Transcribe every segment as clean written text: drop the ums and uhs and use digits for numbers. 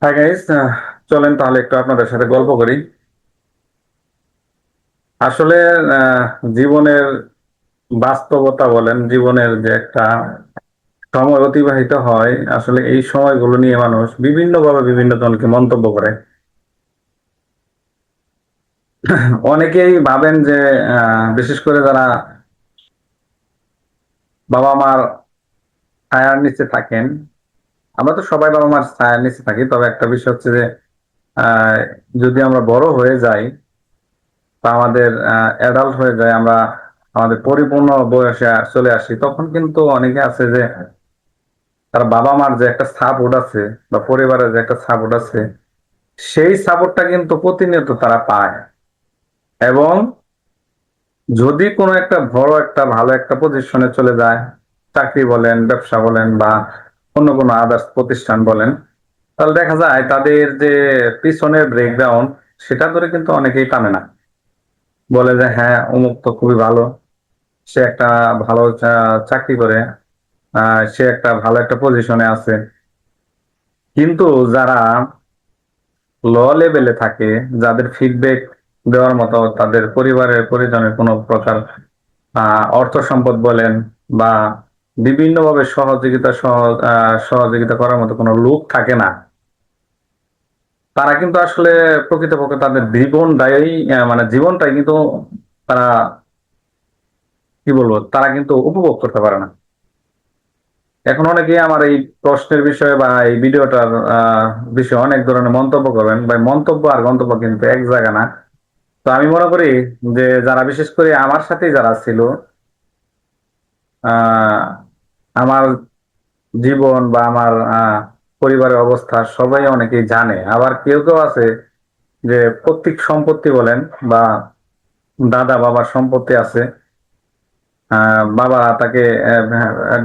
Hi guys, চলেন তাহলে একটু আপনাদের সাথে গল্প করি। আসলে জীবনের বাস্তবতা বলেন, জীবনের যে একটা সময় অতিবাহিত হয়, আসলে এই সময়গুলো নিয়ে মানুষ বিভিন্নভাবে বিভিন্ন জনকে মন্তব্য করে। অনেকেই ভাবেন যে বিশেষ করে যারা বাবা মার ছায়ার নিচে থাকেন, আমরা তো সবাই বাবা মার ছায়ার নিচে থাকি, তবে একটা বিষয় হচ্ছে যে আহ, যদি আমরা বড় হয়ে যাই বা আমাদের অ্যাডাল্ট হয়ে যায়, আমরা আমাদের পরিপূর্ণ বয়সে চলে আসি, তখন কিন্তু অনেকে আছে যে তার বাবা মার যে একটা সাপোর্ট আছে বা পরিবারের যে একটা সাপোর্ট আছে, সেই সাপোর্টটা কিন্তু প্রতিনিয়ত তারা পায়। এবং যদি কোনো একটা বড় একটা ভালো একটা পজিশনে চলে যায়, চাকরি বলেন, ব্যবসা বলেন, বা অন্য কোনো আদার্স প্রতিষ্ঠান বলেন, তাহলে দেখা যায় তাদের যে পিছনের ব্রেকগ্রাউন্ড, সেটা ধরে কিন্তু অনেকেই টানে না। বলে যে হ্যাঁ, অমুক তো খুবই ভালো, সে একটা ভালো চাকরি করে, সে একটা ভালো একটা পজিশনে আছে। কিন্তু যারা ল লেভেলে থাকে, যাদের ফিডব্যাক দেওয়ার মতো তাদের পরিবারের পরিজনের কোনো প্রকার অর্থ সম্পদ বলেন বা বিভিন্নভাবে সহযোগিতা করার মতো কোনো লোক থাকে না, তারা কিন্তু আসলে প্রকৃতপক্ষে তাদের জীবনটাই মানে জীবনটাই কিন্তু তারা, কি বলবো, তারা কিন্তু উপভোগ করতে পারে না। এখন অনেকেই আমার এই প্রশ্নের বিষয়ে বা এই ভিডিওটার বিষয়ে অনেক ধরনের মন্তব্য করবেন, ভাই মন্তব্য আর গন্তব্য কিন্তু এক জায়গা না। তো আমি মনে করি যে যারা বিশেষ করে আমার সাথে যারা ছিল, আহ আমার জীবন বা আমার পরিবারের অবস্থা সবাই অনেকেই জানে। আবার কেউ কেউ আছে যে পৈতৃক সম্পত্তি বলেন বা দাদা বাবার সম্পত্তি আছে, বাবা তাকে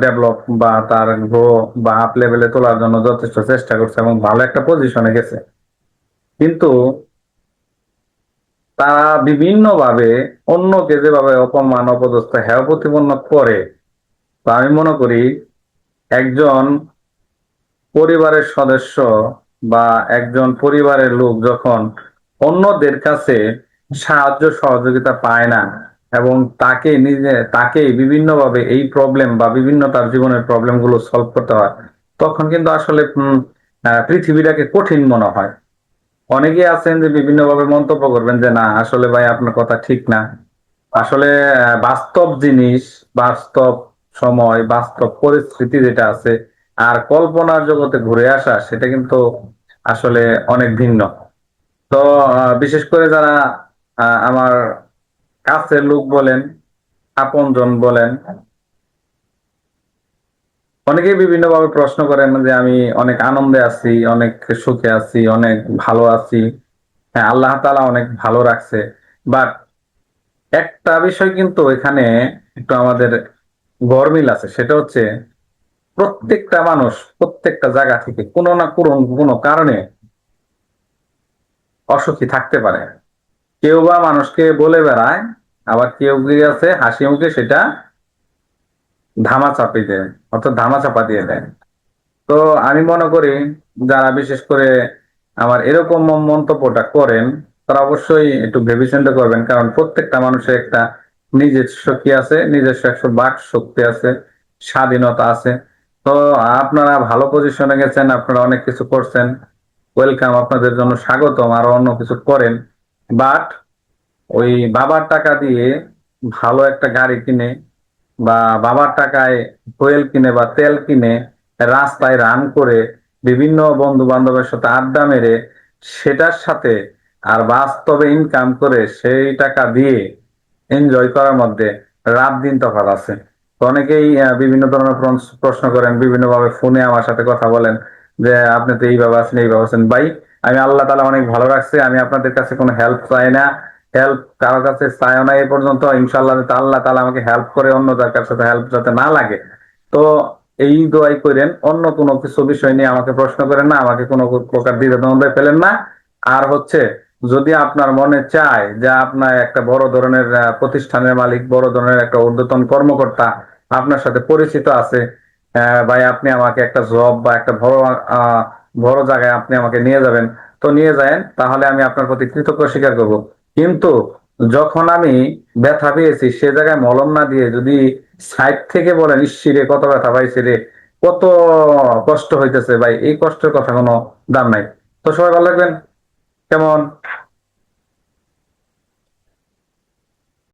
ডেভেলপ বা তার গ্রো বা আপ লেভেলে তোলার জন্য যথেষ্ট চেষ্টা করছে এবং ভালো একটা পজিশনে গেছে, কিন্তু তারা বিভিন্ন ভাবে অন্যকে যেভাবে অপমান অপদস্থ হেয় প্রতিপন্ন করে। তো আমি মনে করি একজন পরিবারের সদস্য বা একজন পরিবারের লোক যখন অন্যদের কাছে সাহায্য সহযোগিতা পায় না এবং তাকেই বিভিন্নভাবে এই প্রবলেম বা বিভিন্ন তার জীবনের প্রবলেম গুলো সলভ করতে হয়, তখন কিন্তু আসলে পৃথিবীটাকে কঠিন মনে হয়। অনেকেই আছেন যে বিভিন্নভাবে মন্তব্য করবেন যে না, আসলে ভাই আপনার কথা ঠিক না। আসলে বাস্তব জিনিস, বাস্তব সময়, বাস্তব পরিস্থিতি যেটা আছে আর কল্পনার জগতে ঘুরে আসা, সেটা কিন্তু আসলে অনেক ভিন্ন। তো বিশেষ করে যারা আমার কাছের লোক বলেন, আপনজন বলেন, অনেকেই বিভিন্ন ভাবে প্রশ্ন করেন যে আমি অনেক আনন্দে আছি, অনেক সুখে আছি, অনেক ভালো আছি। হ্যাঁ, আল্লাহ তাআলা অনেক ভালো রাখছে। বাট একটা বিষয় কিন্তু এখানে একটু আমাদের গরমিল আছে, সেটা হচ্ছে প্রত্যেকটা মানুষ প্রত্যেকটা জায়গা থেকে কোনো না কোনো কারণে অসুখী থাকতে পারে। কেউ বা মানুষকে বলে বেড়ায়, আবার কেউ কি আছে হাসি মুখে সেটা ধামা চাপিয়ে দেয়, অর্থাৎ ধামা চাপা দিয়ে দেয়। তো আমি মনে করি যারা বিশেষ করে আমার এরকম মন্তব্যটা করেন, তারা অবশ্যই একটু ভেবেচিন্তে করবেন, কারণ প্রত্যেকটা মানুষের একটা নিজস্ব কি আছে, নিজস্ব একটা বাক শক্তি আছে, স্বাধীনতা আছে। তো আপনারা ভালো পজিশনে গেছেন, আপনারা অনেক কিছু করছেন, ওয়েলকাম, আপনাদের জন্য স্বাগতম, আরো অন্য কিছু করেন। বাট ওই বাবার টাকা দিয়ে ভালো একটা গাড়ি কিনে বা বাবার টাকায় ফুয়েল কিনে বা তেল কিনে রাস্তায় রান করে বিভিন্ন বন্ধু বান্ধবের সাথে আড্ডা মেরে সেটার সাথে আর বাস্তবে ইনকাম করে সেই টাকা দিয়ে এনজয় করার মধ্যে রাত দিন তফাৎ আছে। তো অনেকেই বিভিন্ন ধরনের প্রশ্ন করেন, বিভিন্ন ভাবে ফোনে আমার সাথে কথা বলেন যে আপনি তো এইভাবে আছেন এইভাবে আছেন। ভাই, আমি আল্লাহ তালা অনেক ভালো রাখছে, আমি আপনাদের কাছে কোনো হেল্প চাই না, হেল্প কারো কাছে চাইও না এ পর্যন্ত। ইনশাল্লাহ আল্লাহ তালা আমাকে হেল্প করে, অন্য যার সাথে হেল্প যাতে না লাগে। তো এই দোয়াই করেন, অন্য কোনো কিছু বিষয় নিয়ে আমাকে প্রশ্ন করেন না, আমাকে কোনো প্রকার দ্বিধাদ্বন্দ্বে ফেলেন না। আর হচ্ছে, যদি আপনার মনে চায় যে আপনার একটা বড় ধরনের প্রতিষ্ঠানের মালিক, বড় ধরনের একটা ঊর্ধ্বতন কর্মকর্তা আপনার সাথে পরিচিত আছে, ভাই আপনি আমাকে একটা জব বা একটা বড় বড় জায়গায় আপনি আমাকে নিয়ে যাবেন, তো নিয়ে যায়েন, তাহলে আমি আপনার প্রতি কৃতজ্ঞ স্বীকার করব। কিন্তু যখন আমি ব্যথা পেয়েছি সে জায়গায় মলম না দিয়ে যদি সাইড থেকে বলেন, ইসিরে কত ব্যথা পাইছে রে, কত কষ্ট হইতেছে ভাই, এই কষ্টের কথা কোনো দাম নাই। তো সবাই ভালো লাগবেন। কেমন?